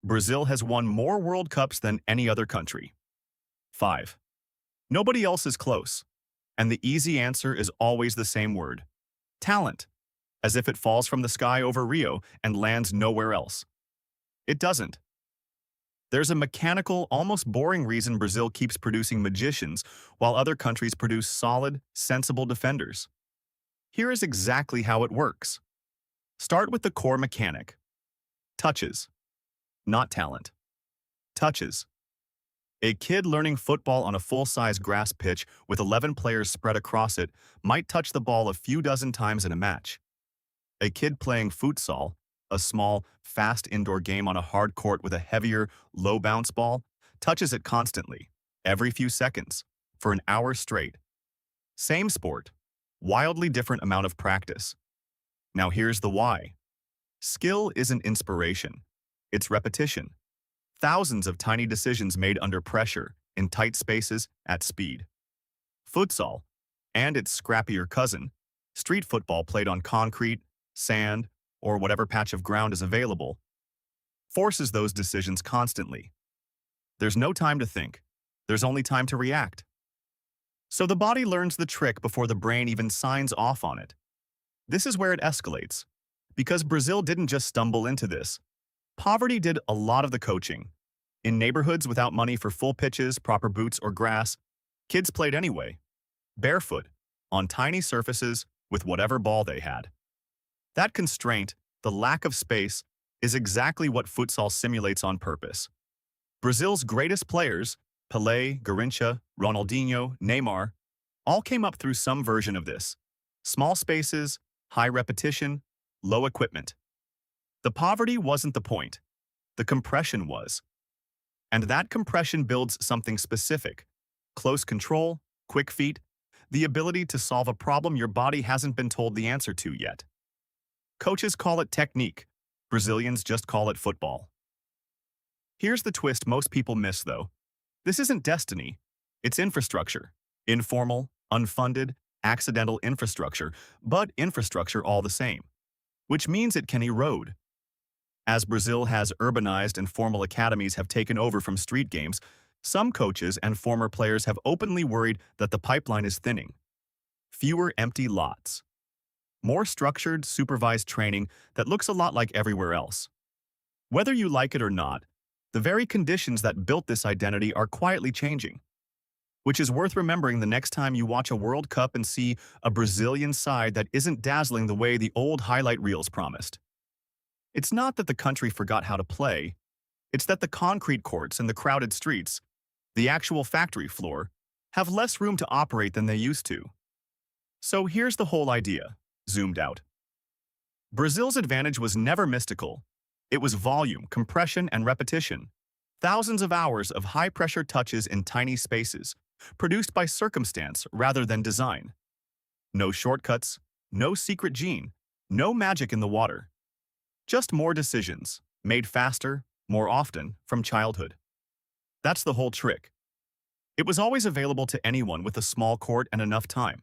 Brazil has won more World Cups than any other country. 5. Nobody else is close. And the easy answer is always the same word. Talent. As if it falls from the sky over Rio and lands nowhere else. It doesn't. There's a mechanical, almost boring reason Brazil keeps producing magicians while other countries produce solid, sensible defenders. Here is exactly how it works. Start with the core mechanic. Touches. Not talent. Touches. A kid learning football on a full-size grass pitch with 11 players spread across it might touch the ball a few dozen times in a match. A kid playing futsal, a small, fast indoor game on a hard court with a heavier, low-bounce ball, touches it constantly, every few seconds, for an hour straight. Same sport, wildly different amount of practice. Now here's the why. Skill isn't inspiration. It's repetition. Thousands of tiny decisions made under pressure, in tight spaces, at speed. Futsal, and its scrappier cousin, street football played on concrete, sand, or whatever patch of ground is available, forces those decisions constantly. There's no time to think. There's only time to react. So the body learns the trick before the brain even signs off on it. This is where it escalates. Because Brazil didn't just stumble into this. Poverty did a lot of the coaching. In neighborhoods without money for full pitches, proper boots, or grass, kids played anyway, barefoot, on tiny surfaces with whatever ball they had. That constraint, the lack of space, is exactly what futsal simulates on purpose. Brazil's greatest players, Pelé, Garrincha, Ronaldinho, Neymar, all came up through some version of this. Small spaces, high repetition, low equipment. The poverty wasn't the point. The compression was. And that compression builds something specific. Close control, quick feet, the ability to solve a problem your body hasn't been told the answer to yet. Coaches call it technique. Brazilians just call it football. Here's the twist most people miss, though. This isn't destiny. It's infrastructure. Informal, unfunded, accidental infrastructure, but infrastructure all the same. Which means it can erode. As Brazil has urbanized and formal academies have taken over from street games, some coaches and former players have openly worried that the pipeline is thinning. Fewer empty lots. More structured, supervised training that looks a lot like everywhere else. Whether you like it or not, the very conditions that built this identity are quietly changing. Which is worth remembering the next time you watch a World Cup and see a Brazilian side that isn't dazzling the way the old highlight reels promised. It's not that the country forgot how to play, it's that the concrete courts and the crowded streets, the actual factory floor, have less room to operate than they used to. So here's the whole idea, zoomed out. Brazil's advantage was never mystical. It was volume, compression, and repetition. Thousands of hours of high-pressure touches in tiny spaces, produced by circumstance rather than design. No shortcuts, no secret gene, no magic in the water. Just more decisions, made faster, more often, from childhood. That's the whole trick. It was always available to anyone with a small court and enough time.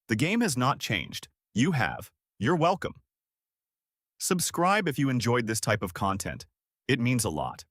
The game has not changed. You have. You're welcome. Subscribe if you enjoyed this type of content. It means a lot.